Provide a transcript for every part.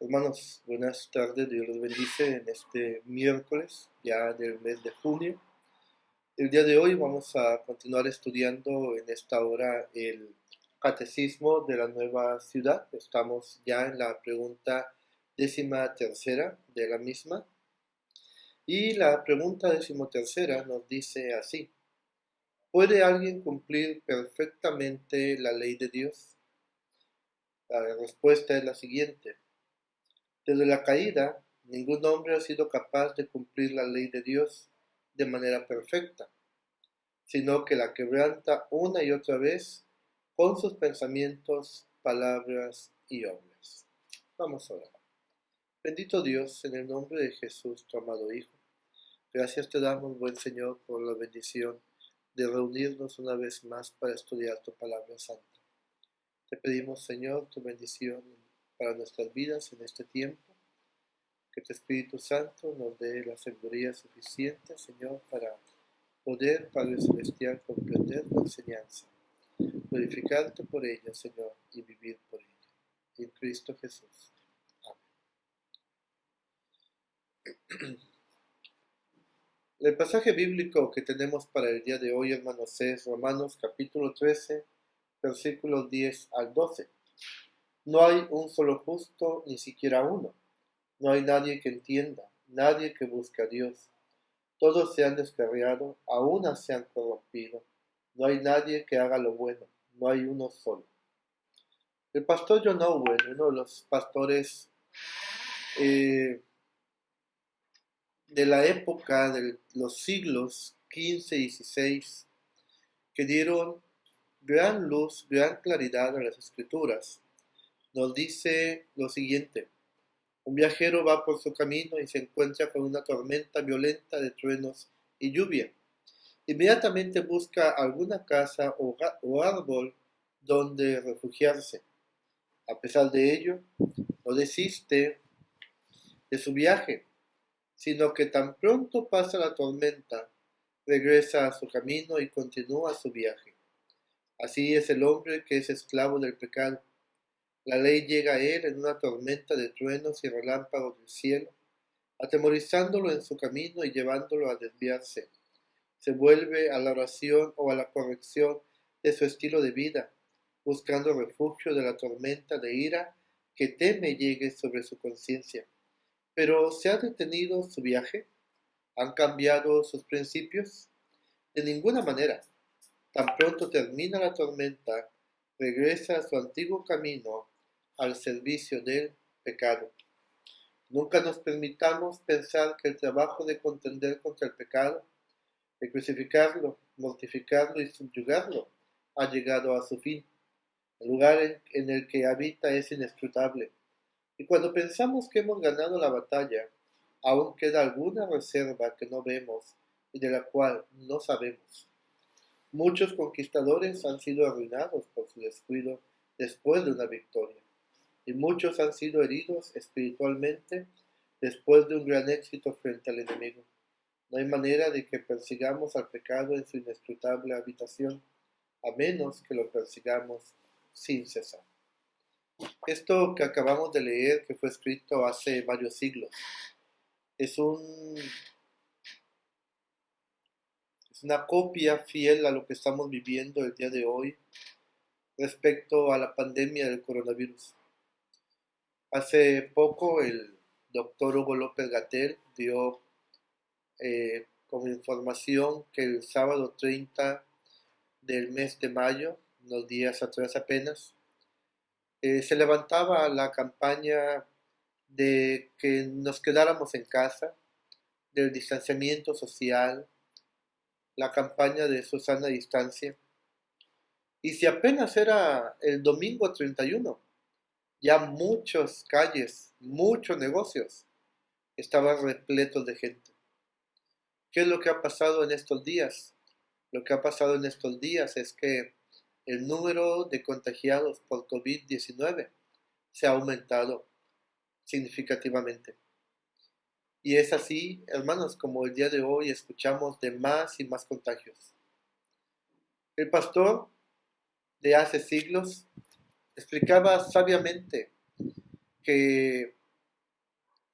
Hermanos, buenas tardes, Dios los bendice en este miércoles ya del mes de junio. El día de hoy vamos a continuar estudiando en esta hora el catecismo de la nueva ciudad. Estamos ya en la pregunta 13ª de la misma. Y la pregunta 13ª nos dice así: ¿puede alguien cumplir perfectamente la ley de Dios? La respuesta es la siguiente. Desde la caída, ningún hombre ha sido capaz de cumplir la ley de Dios de manera perfecta, sino que la quebranta una y otra vez con sus pensamientos, palabras y obras. Vamos a orar. Bendito Dios, en el nombre de Jesús, tu amado Hijo, gracias te damos, buen Señor, por la bendición de reunirnos una vez más para estudiar tu palabra santa. Te pedimos, Señor, tu bendición para nuestras vidas en este tiempo. Que tu Espíritu Santo nos dé la sabiduría suficiente, Señor, para poder, Padre Celestial, comprender tu enseñanza, glorificarte por ella, Señor, y vivir por ella. En Cristo Jesús. Amén. El pasaje bíblico que tenemos para el día de hoy, hermanos, es Romanos capítulo 13, versículos 10 al 12. No hay un solo justo, ni siquiera uno. No hay nadie que entienda, nadie que busque a Dios. Todos se han descarriado, a una se han corrompido. No hay nadie que haga lo bueno, no hay uno solo. El pastor John Owen, uno de los pastores de la época de los siglos XV y XVI, que dieron gran luz, gran claridad a las escrituras, nos dice lo siguiente: un viajero va por su camino y se encuentra con una tormenta violenta de truenos y lluvia. Inmediatamente busca alguna casa o árbol donde refugiarse. A pesar de ello, no desiste de su viaje, sino que tan pronto pasa la tormenta, regresa a su camino y continúa su viaje. Así es el hombre que es esclavo del pecado. La ley llega a él en una tormenta de truenos y relámpagos del cielo, atemorizándolo en su camino y llevándolo a desviarse. Se vuelve a la oración o a la corrección de su estilo de vida, buscando refugio de la tormenta de ira que teme llegue sobre su conciencia. Pero ¿se ha detenido su viaje? ¿Han cambiado sus principios? De ninguna manera. Tan pronto termina la tormenta, regresa a su antiguo camino al servicio del pecado. Nunca nos permitamos pensar que el trabajo de contender contra el pecado, de crucificarlo, mortificarlo y subyugarlo, ha llegado a su fin. El lugar en el que habita es inescrutable. Y cuando pensamos que hemos ganado la batalla, aún queda alguna reserva que no vemos y de la cual no sabemos. Muchos conquistadores han sido arruinados por su descuido después de una victoria, y muchos han sido heridos espiritualmente después de un gran éxito frente al enemigo. No hay manera de que persigamos al pecado en su inescrutable habitación, a menos que lo persigamos sin cesar. Esto que acabamos de leer, que fue escrito hace varios siglos, es una copia fiel a lo que estamos viviendo el día de hoy respecto a la pandemia del coronavirus. Hace poco el doctor Hugo López-Gatell dio como información que el sábado 30 del mes de mayo, unos días atrás apenas, se levantaba la campaña de que nos quedáramos en casa, del distanciamiento social, la campaña de su sana distancia. Y si apenas era el domingo 31, ya muchas calles, muchos negocios estaban repletos de gente. ¿Qué es lo que ha pasado en estos días? Lo que ha pasado en estos días es que el número de contagiados por COVID-19 se ha aumentado significativamente. Y es así, hermanos, como el día de hoy escuchamos de más y más contagios. El pastor de hace siglos explicaba sabiamente que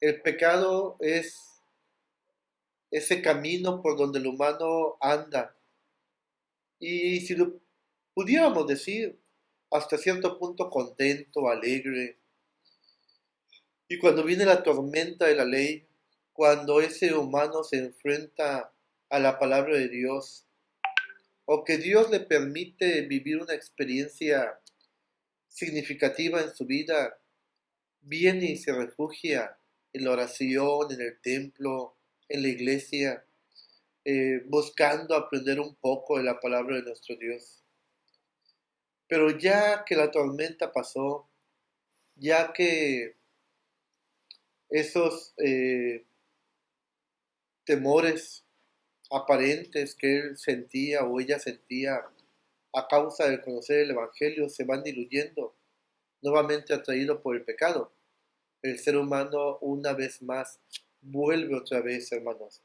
El pecado es ese camino por donde el humano anda. Y si lo pudiéramos decir, hasta cierto punto contento, alegre. Y cuando viene la tormenta de la ley, cuando ese humano se enfrenta a la palabra de Dios, o que Dios le permite vivir una experiencia significativa en su vida, viene y se refugia en la oración, en el templo, en la iglesia, buscando aprender un poco de la palabra de nuestro Dios. Pero ya que la tormenta pasó, ya que esos temores aparentes que él sentía o ella sentía a causa de conocer el Evangelio se van diluyendo, nuevamente atraído por el pecado. El ser humano una vez más vuelve otra vez, hermanos,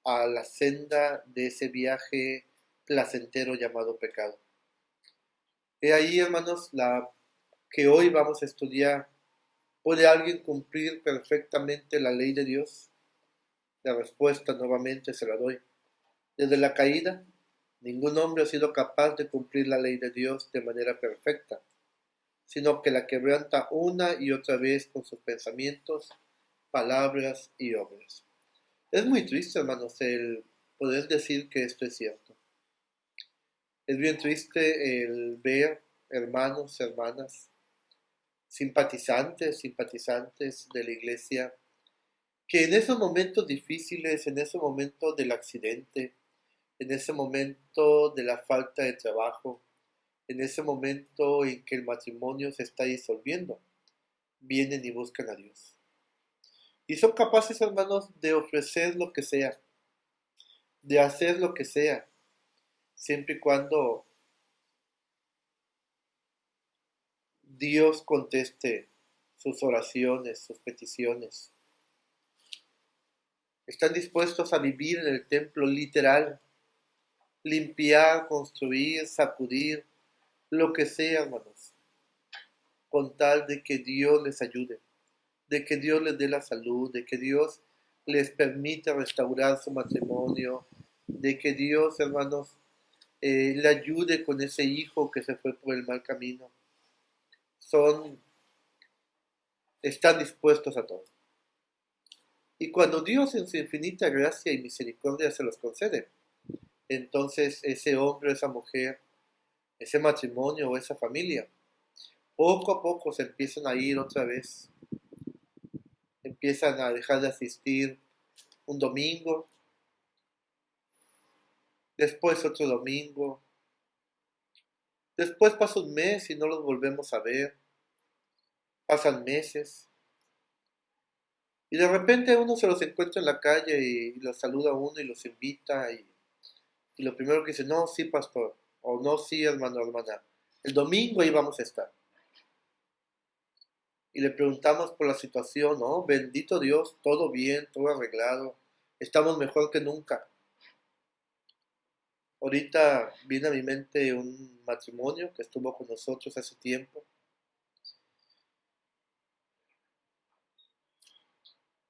a la senda de ese viaje placentero llamado pecado. He ahí, hermanos, la que hoy vamos a estudiar. ¿Puede alguien cumplir perfectamente la ley de Dios? La respuesta nuevamente se la doy. Desde la caída, ningún hombre ha sido capaz de cumplir la ley de Dios de manera perfecta, sino que la quebranta una y otra vez con sus pensamientos, palabras y obras. Es muy triste, hermanos, el poder decir que esto es cierto. Es bien triste el ver hermanos, hermanas, simpatizantes de la iglesia, que en esos momentos difíciles, en ese momento del accidente, en ese momento de la falta de trabajo, en ese momento en que el matrimonio se está disolviendo, vienen y buscan a Dios. Y son capaces, hermanos, de ofrecer lo que sea, de hacer lo que sea, siempre y cuando Dios conteste sus oraciones, sus peticiones. Están dispuestos a vivir en el templo literal, limpiar, construir, sacudir, lo que sea, hermanos, con tal de que Dios les ayude, de que Dios les dé la salud, de que Dios les permita restaurar su matrimonio, de que Dios, hermanos, le ayude con ese hijo que se fue por el mal camino. Están dispuestos a todo. Y cuando Dios en su infinita gracia y misericordia se los concede, entonces ese hombre, esa mujer, ese matrimonio o esa familia, poco a poco se empiezan a ir otra vez, empiezan a dejar de asistir un domingo, después otro domingo, después pasa un mes y no los volvemos a ver, pasan meses, y de repente uno se los encuentra en la calle y los saluda a uno y los invita, y lo primero que dice, no, sí, pastor, o no, sí, hermano, hermana, el domingo ahí vamos a estar. Y le preguntamos por la situación, ¿no? Bendito Dios, todo bien, todo arreglado, estamos mejor que nunca. Ahorita viene a mi mente un matrimonio que estuvo con nosotros hace tiempo.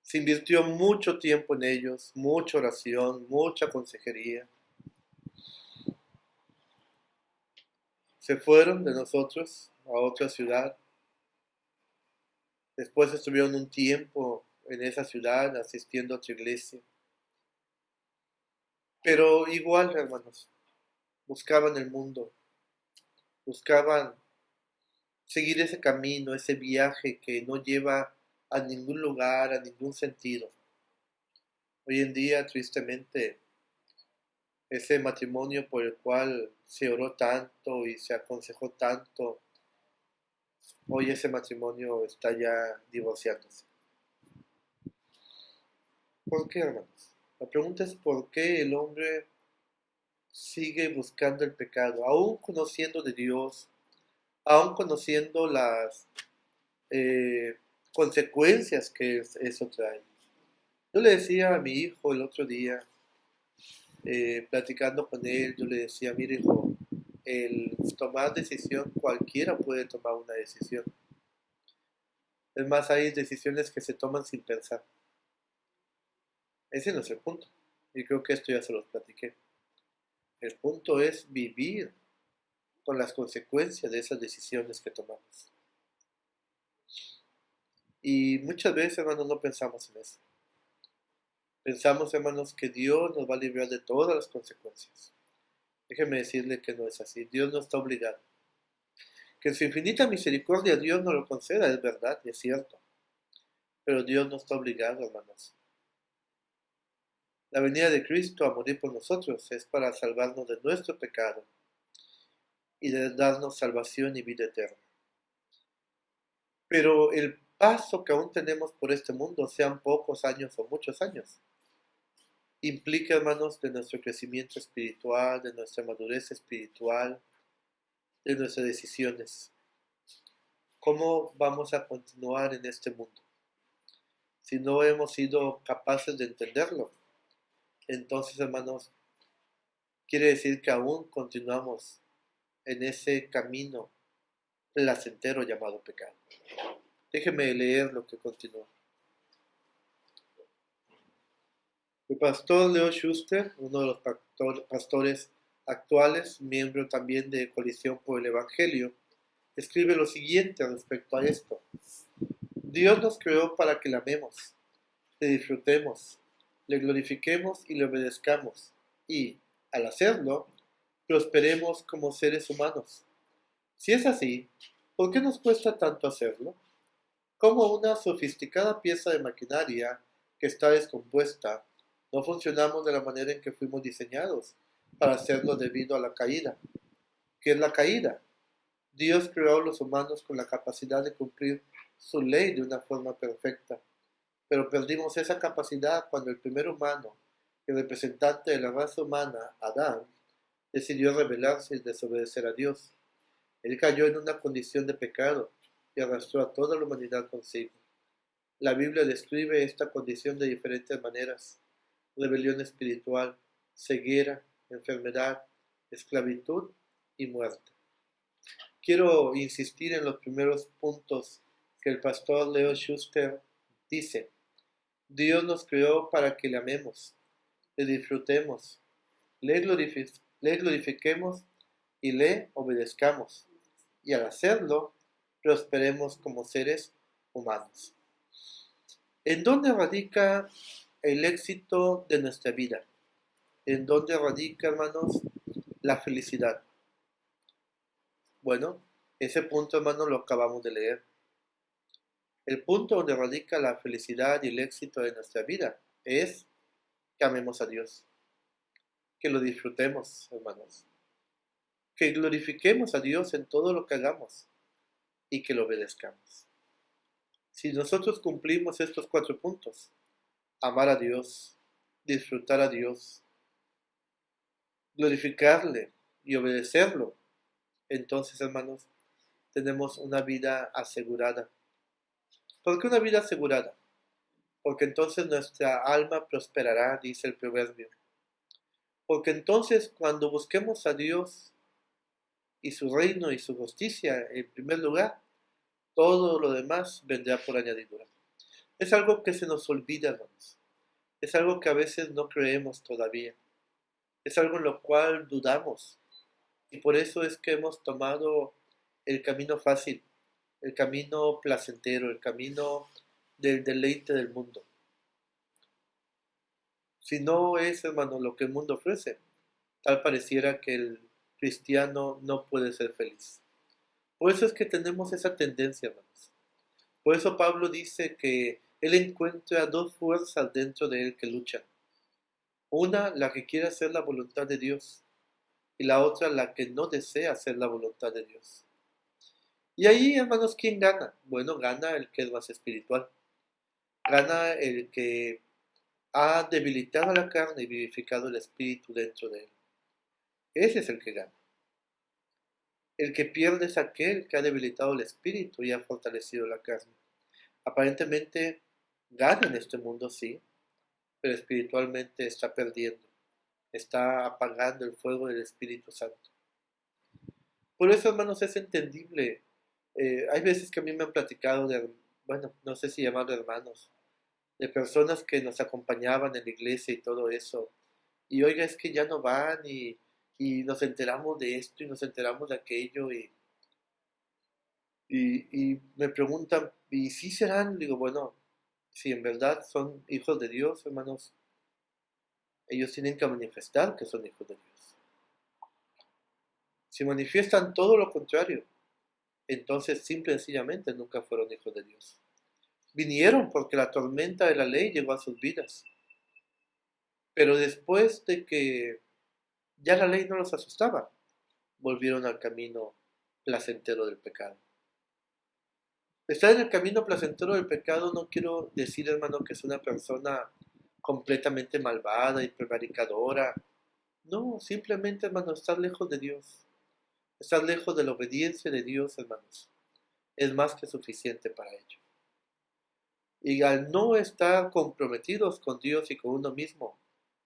Se invirtió mucho tiempo en ellos, mucha oración, mucha consejería. Se fueron de nosotros a otra ciudad. Después estuvieron un tiempo en esa ciudad asistiendo a otra iglesia. Pero igual, hermanos, buscaban el mundo, buscaban seguir ese camino, ese viaje que no lleva a ningún lugar, a ningún sentido. Hoy en día, tristemente, ese matrimonio por el cual se oró tanto y se aconsejó tanto, hoy ese matrimonio está ya divorciándose. ¿Por qué, hermanos? La pregunta es por qué el hombre sigue buscando el pecado, aún conociendo de Dios, aún conociendo las eh, consecuencias que eso trae. Yo le decía a mi hijo el otro día, platicando con él, yo le decía, mire hijo, el tomar decisión, cualquiera puede tomar una decisión. Es más, hay decisiones que se toman sin pensar. Ese no es el punto. Y creo que esto ya se los platiqué. El punto es vivir con las consecuencias de esas decisiones que tomamos. Y muchas veces, hermanos, no pensamos en eso. Pensamos, hermanos, que Dios nos va a librar de todas las consecuencias. Déjeme decirle que no es así. Dios no está obligado. Que en su infinita misericordia Dios nos lo conceda, es verdad, es cierto. Pero Dios no está obligado, hermanos. La venida de Cristo a morir por nosotros es para salvarnos de nuestro pecado y de darnos salvación y vida eterna. Pero el paso que aún tenemos por este mundo, sean pocos años o muchos años, implica, hermanos, de nuestro crecimiento espiritual, de nuestra madurez espiritual, de nuestras decisiones. ¿Cómo vamos a continuar en este mundo? Si no hemos sido capaces de entenderlo, entonces, hermanos, quiere decir que aún continuamos en ese camino placentero llamado pecado. Déjeme leer lo que continúa. El pastor Leo Schuster, uno de los pastores actuales, miembro también de Coalición por el Evangelio, escribe lo siguiente respecto a esto. Dios nos creó para que le amemos, le disfrutemos, le glorifiquemos y le obedezcamos, y, al hacerlo, prosperemos como seres humanos. Si es así, ¿por qué nos cuesta tanto hacerlo? Como una sofisticada pieza de maquinaria que está descompuesta, no funcionamos de la manera en que fuimos diseñados para hacerlo debido a la caída. ¿Qué es la caída? Dios creó a los humanos con la capacidad de cumplir su ley de una forma perfecta, pero perdimos esa capacidad cuando el primer humano, el representante de la raza humana, Adán, decidió rebelarse y desobedecer a Dios. Él cayó en una condición de pecado y arrastró a toda la humanidad consigo. La Biblia describe esta condición de diferentes maneras: rebelión espiritual, ceguera, enfermedad, esclavitud y muerte. Quiero insistir en los primeros puntos que el pastor Leo Schuster dice. Dios nos creó para que le amemos, le disfrutemos, le glorifiquemos y le obedezcamos. Y al hacerlo, prosperemos como seres humanos. ¿En dónde radica el éxito de nuestra vida? ¿En dónde radica, hermanos, la felicidad? Bueno, ese punto, hermanos, lo acabamos de leer. El punto donde radica la felicidad y el éxito de nuestra vida es que amemos a Dios, que lo disfrutemos, hermanos, que glorifiquemos a Dios en todo lo que hagamos y que lo obedezcamos. Si nosotros cumplimos estos 4 puntos, amar a Dios, disfrutar a Dios, glorificarle y obedecerlo, entonces, hermanos, tenemos una vida asegurada. ¿Por qué una vida asegurada? Porque entonces nuestra alma prosperará, dice el proverbio. Porque entonces cuando busquemos a Dios y su reino y su justicia en primer lugar, todo lo demás vendrá por añadidura. Es algo que se nos olvida, hermanos. Es algo que a veces no creemos todavía. Es algo en lo cual dudamos. Y por eso es que hemos tomado el camino fácil, el camino placentero, el camino del deleite del mundo. Si no es, hermano, lo que el mundo ofrece, tal pareciera que el cristiano no puede ser feliz. Por eso es que tenemos esa tendencia, hermanos. Por eso Pablo dice que él encuentra 2 fuerzas dentro de él que luchan. Una, la que quiere hacer la voluntad de Dios, y la otra, la que no desea hacer la voluntad de Dios. Y ahí, hermanos, ¿quién gana? Bueno, gana el que es más espiritual. Gana el que ha debilitado la carne y vivificado el espíritu dentro de él. Ese es el que gana. El que pierde es aquel que ha debilitado el espíritu y ha fortalecido la carne. Aparentemente gana en este mundo, sí, pero espiritualmente está perdiendo. Está apagando el fuego del Espíritu Santo. Por eso, hermanos, es entendible. Hay veces que a mí me han platicado de bueno, no sé si llamarlo hermanos, de personas que nos acompañaban en la iglesia y todo eso. Y oiga, es que ya no van y nos enteramos de esto y nos enteramos de aquello y me preguntan, ¿y si serán? Digo, bueno, si en verdad son hijos de Dios, hermanos, ellos tienen que manifestar que son hijos de Dios. Si manifiestan todo lo contrario, entonces simple y sencillamente nunca fueron hijos de Dios. Vinieron porque la tormenta de la ley llegó a sus vidas, pero después de que ya la ley no los asustaba, volvieron al camino placentero del pecado. Estar en el camino placentero del pecado no quiero decir, hermano, que es una persona completamente malvada y prevaricadora. No, simplemente, hermano, estar lejos de Dios. Estar lejos de la obediencia de Dios, hermanos. Es más que suficiente para ello. Y al no estar comprometidos con Dios y con uno mismo,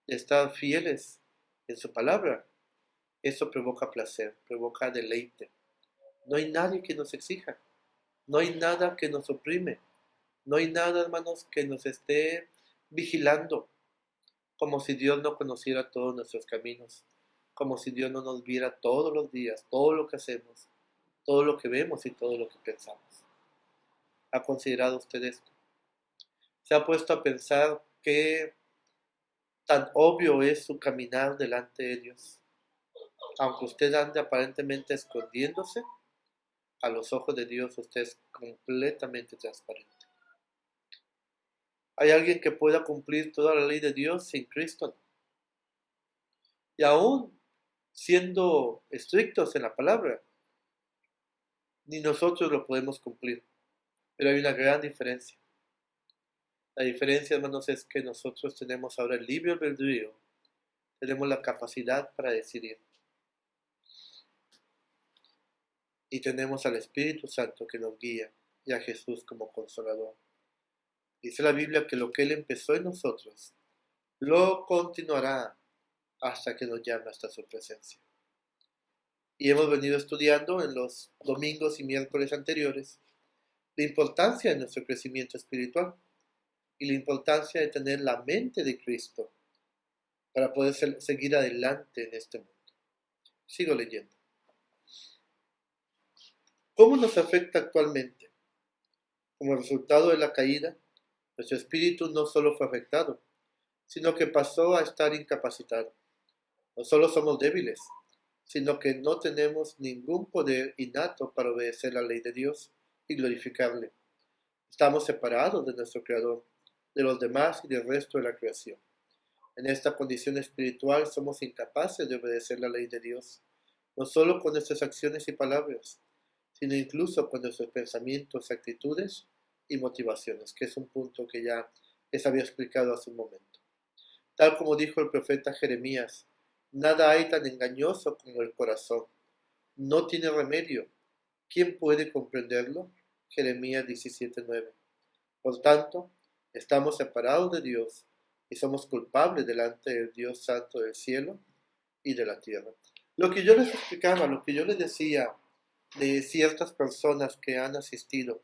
estar fieles en su palabra, eso provoca placer, provoca deleite. No hay nadie que nos exija. No hay nada que nos oprime. No hay nada, hermanos, que nos esté vigilando, como si Dios no conociera todos nuestros caminos, como si Dios no nos viera todos los días, todo lo que hacemos, todo lo que vemos y todo lo que pensamos. ¿Ha considerado usted esto? ¿Se ha puesto a pensar qué tan obvio es su caminar delante de Dios? Aunque usted ande aparentemente escondiéndose, a los ojos de Dios usted es completamente transparente. ¿Hay alguien que pueda cumplir toda la ley de Dios sin Cristo? No. Y aún siendo estrictos en la palabra, ni nosotros lo podemos cumplir. Pero hay una gran diferencia. La diferencia, hermanos, es que nosotros tenemos ahora el libre albedrío, tenemos la capacidad para decidir. Y tenemos al Espíritu Santo que nos guía y a Jesús como consolador. Dice la Biblia que lo que Él empezó en nosotros, lo continuará hasta que nos llame hasta su presencia. Y hemos venido estudiando en los domingos y miércoles anteriores la importancia de nuestro crecimiento espiritual y la importancia de tener la mente de Cristo para poder seguir adelante en este mundo. Sigo leyendo. ¿Cómo nos afecta actualmente? Como resultado de la caída, nuestro espíritu no solo fue afectado, sino que pasó a estar incapacitado. No solo somos débiles, sino que no tenemos ningún poder innato para obedecer la ley de Dios y glorificarle. Estamos separados de nuestro Creador, de los demás y del resto de la creación. En esta condición espiritual somos incapaces de obedecer la ley de Dios, no solo con nuestras acciones y palabras, sino incluso con nuestros pensamientos, actitudes y motivaciones, que es un punto que ya les había explicado hace un momento. Tal como dijo el profeta Jeremías, nada hay tan engañoso como el corazón. No tiene remedio. ¿Quién puede comprenderlo? Jeremías 17:9. Por tanto, estamos separados de Dios y somos culpables delante del Dios Santo del cielo y de la tierra. Lo que yo les explicaba, lo que yo les decía de ciertas personas que han asistido,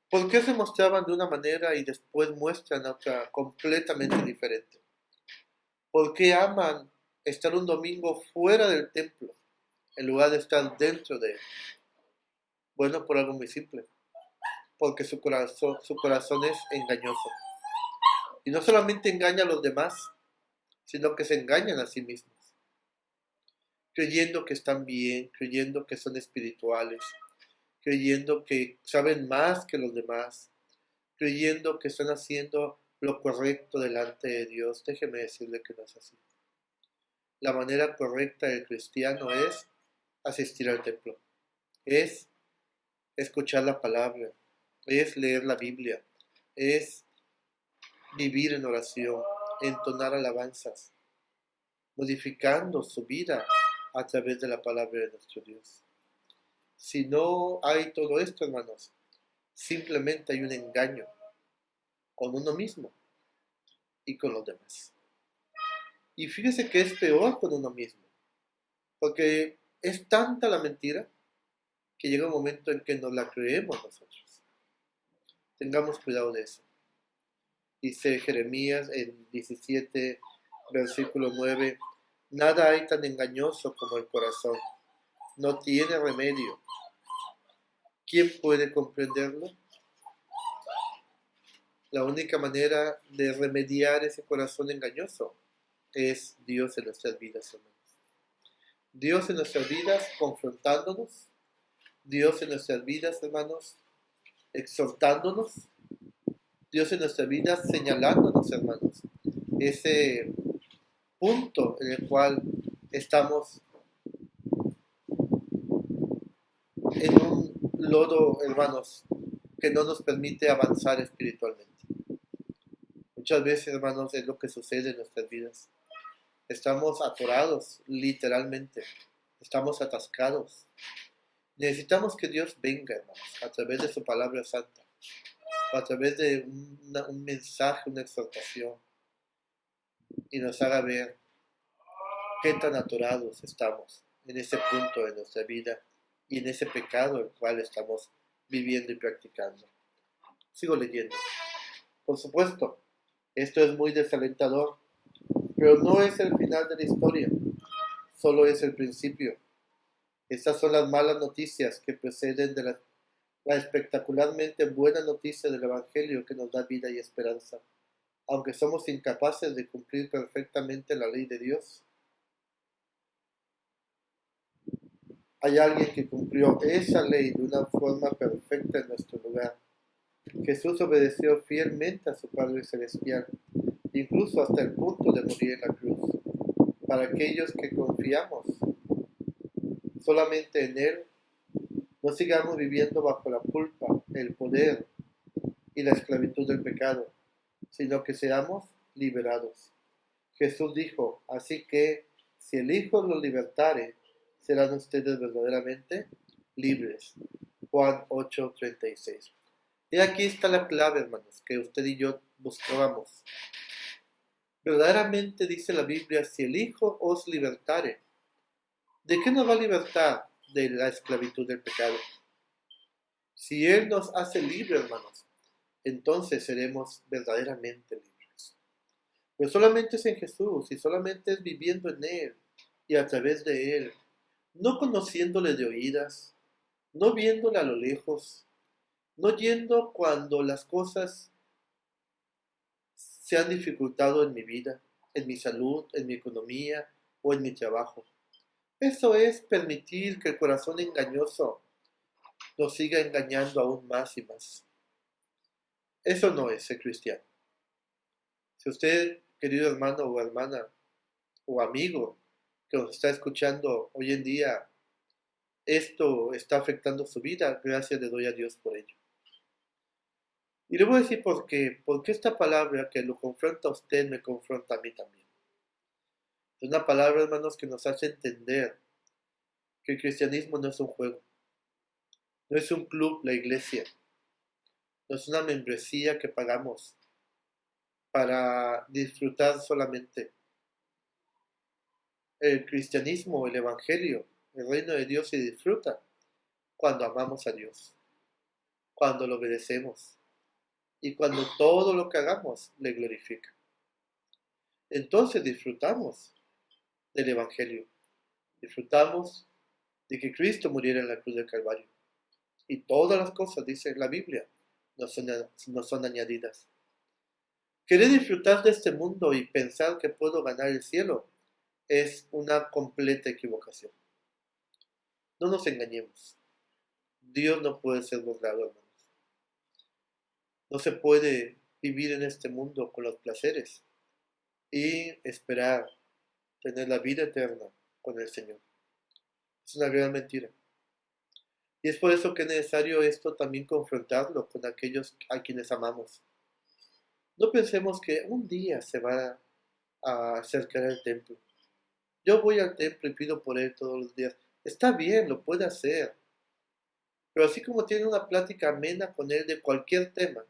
¿por qué se mostraban de una manera y después muestran otra completamente diferente? ¿Por qué aman estar un domingo fuera del templo en lugar de estar dentro de él? Bueno, por algo muy simple, porque su corazón es engañoso. Y no solamente engaña a los demás, sino que se engañan a sí mismos, creyendo que están bien, creyendo que son espirituales, creyendo que saben más que los demás, creyendo que están haciendo lo correcto delante de Dios. Déjeme decirle que no es así. La manera correcta del cristiano es asistir al templo, es escuchar la palabra, es leer la Biblia, es vivir en oración, entonar alabanzas, modificando su vida a través de la palabra de nuestro Dios. Si no hay todo esto, hermanos, simplemente hay un engaño con uno mismo y con los demás. Y fíjese que es peor con uno mismo, porque es tanta la mentira que llega un momento en que nos la creemos nosotros. Tengamos cuidado de eso. Dice Jeremías en 17, versículo 9, nada hay tan engañoso como el corazón, no tiene remedio. ¿Quién puede comprenderlo? La única manera de remediar ese corazón engañoso es Dios en nuestras vidas, hermanos. Dios en nuestras vidas confrontándonos, Dios en nuestras vidas, hermanos, exhortándonos, Dios en nuestras vidas señalándonos, hermanos, ese punto en el cual estamos en un lodo, hermanos, que no nos permite avanzar espiritualmente. Muchas veces, hermanos, es lo que sucede en nuestras vidas. Estamos atorados, literalmente. Estamos atascados. Necesitamos que Dios venga, hermanos, a través de su palabra santa, a través de un mensaje, una exhortación, y nos haga ver qué tan atorados estamos en ese punto de nuestra vida y en ese pecado el cual estamos viviendo y practicando. Sigo leyendo. Por supuesto, esto es muy desalentador, pero no es el final de la historia, solo es el principio. Estas son las malas noticias que preceden de la espectacularmente buena noticia del Evangelio que nos da vida y esperanza. Aunque somos incapaces de cumplir perfectamente la ley de Dios, hay alguien que cumplió esa ley de una forma perfecta en nuestro lugar. Jesús obedeció fielmente a su Padre Celestial, incluso hasta el punto de morir en la cruz. Para aquellos que confiamos solamente en Él, no sigamos viviendo bajo la culpa, el poder y la esclavitud del pecado, sino que seamos liberados. Jesús dijo, así que si el Hijo los libertare, serán ustedes verdaderamente libres. Juan 8:36. Y aquí está la clave, hermanos, que usted y yo buscábamos. Verdaderamente dice la Biblia, si el Hijo os libertare, ¿de qué nos va a libertar? De la esclavitud del pecado. Si Él nos hace libres, hermanos, entonces seremos verdaderamente libres. Pero solamente es en Jesús y solamente es viviendo en Él y a través de Él, no conociéndole de oídas, no viéndole a lo lejos, no yendo cuando las cosas se han dificultado en mi vida, en mi salud, en mi economía o en mi trabajo. Eso es permitir que el corazón engañoso nos siga engañando aún más y más. Eso no es ser cristiano. Si usted, querido hermano o hermana o amigo que nos está escuchando hoy en día, esto está afectando su vida, gracias le doy a Dios por ello. Y le voy a decir por qué. Porque esta palabra que lo confronta a usted me confronta a mí también. Es una palabra, hermanos, que nos hace entender que el cristianismo no es un juego. No es un club, la iglesia. No es una membresía que pagamos para disfrutar solamente. El cristianismo, el evangelio, el reino de Dios se disfruta cuando amamos a Dios, cuando lo obedecemos y cuando todo lo que hagamos le glorifica. Entonces disfrutamos del evangelio, disfrutamos de que Cristo muriera en la cruz del Calvario y todas las cosas, dice la Biblia, no son añadidas. Querer disfrutar de este mundo y pensar que puedo ganar el cielo es una completa equivocación. No nos engañemos. Dios no puede ser burlado, hermanos. No se puede vivir en este mundo con los placeres y esperar tener la vida eterna con el Señor. Es una gran mentira. Y es por eso que es necesario esto también confrontarlo con aquellos a quienes amamos. No pensemos que un día se va a acercar al templo. Yo voy al templo y pido por él todos los días. Está bien, lo puede hacer. Pero así como tiene una plática amena con él de cualquier tema,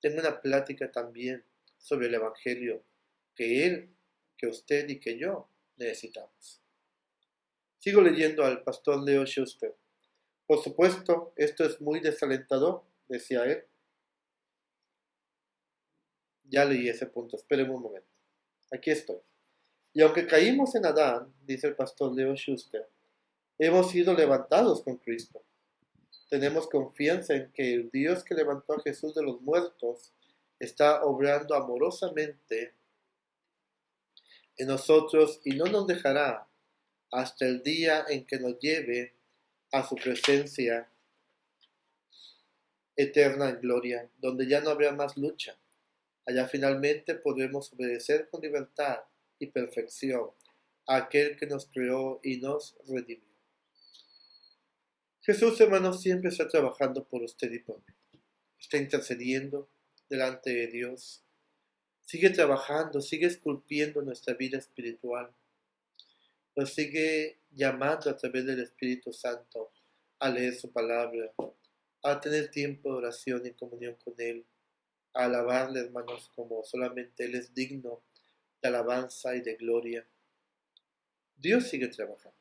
tenga una plática también sobre el Evangelio que él, que usted y que yo necesitamos. Sigo leyendo al pastor Leo Schuster. Por supuesto, esto es muy desalentador, decía él. Ya leí ese punto, espérenme un momento. Aquí estoy. Y aunque caímos en Adán, dice el pastor Leo Schuster, hemos sido levantados con Cristo. Tenemos confianza en que el Dios que levantó a Jesús de los muertos está obrando amorosamente en nosotros y no nos dejará hasta el día en que nos lleve a su presencia eterna en gloria, donde ya no habrá más lucha. Allá finalmente podremos obedecer con libertad y perfección a aquel que nos creó y nos redimió. Jesús, hermanos, siempre está trabajando por usted y por mí. Está intercediendo delante de Dios. Sigue trabajando, sigue esculpiendo nuestra vida espiritual. Nos sigue llamando a través del Espíritu Santo a leer su palabra, a tener tiempo de oración y comunión con Él, a alabarle, hermanos, como solamente Él es digno de alabanza y de gloria. Dios sigue trabajando.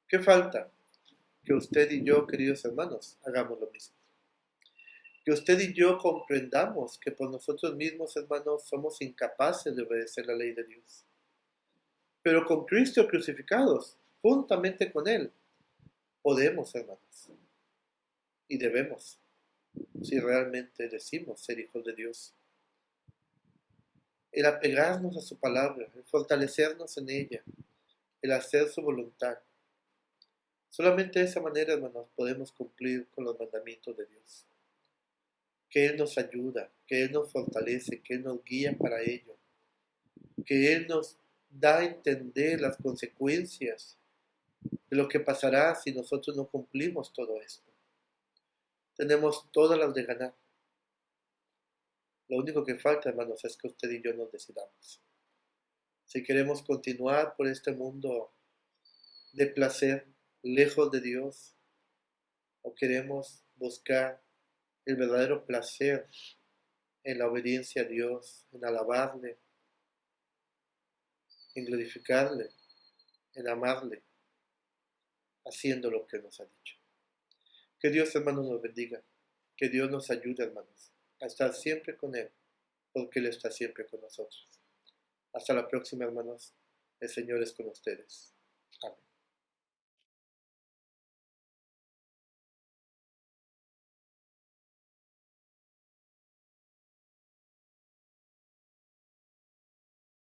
¿Qué falta? Que usted y yo, queridos hermanos, hagamos lo mismo. Que usted y yo comprendamos que por nosotros mismos, hermanos, somos incapaces de obedecer la ley de Dios. Pero con Cristo crucificados, juntamente con Él, podemos, hermanos, y debemos, si realmente decimos ser hijos de Dios. El apegarnos a su palabra, el fortalecernos en ella, el hacer su voluntad. Solamente de esa manera, hermanos, podemos cumplir con los mandamientos de Dios. Que Él nos ayuda, que Él nos fortalece, que Él nos guía para ello, que Él nos da a entender las consecuencias de lo que pasará si nosotros no cumplimos todo esto. Tenemos todas las de ganar. Lo único que falta, hermanos, es que usted y yo nos decidamos. Si queremos continuar por este mundo de placer, lejos de Dios, o queremos buscar el verdadero placer en la obediencia a Dios, en alabarle, en glorificarle, en amarle, haciendo lo que nos ha dicho. Que Dios, hermanos, nos bendiga. Que Dios nos ayude, hermanos, a estar siempre con Él, porque Él está siempre con nosotros. Hasta la próxima, hermanos. El Señor es con ustedes. Amén.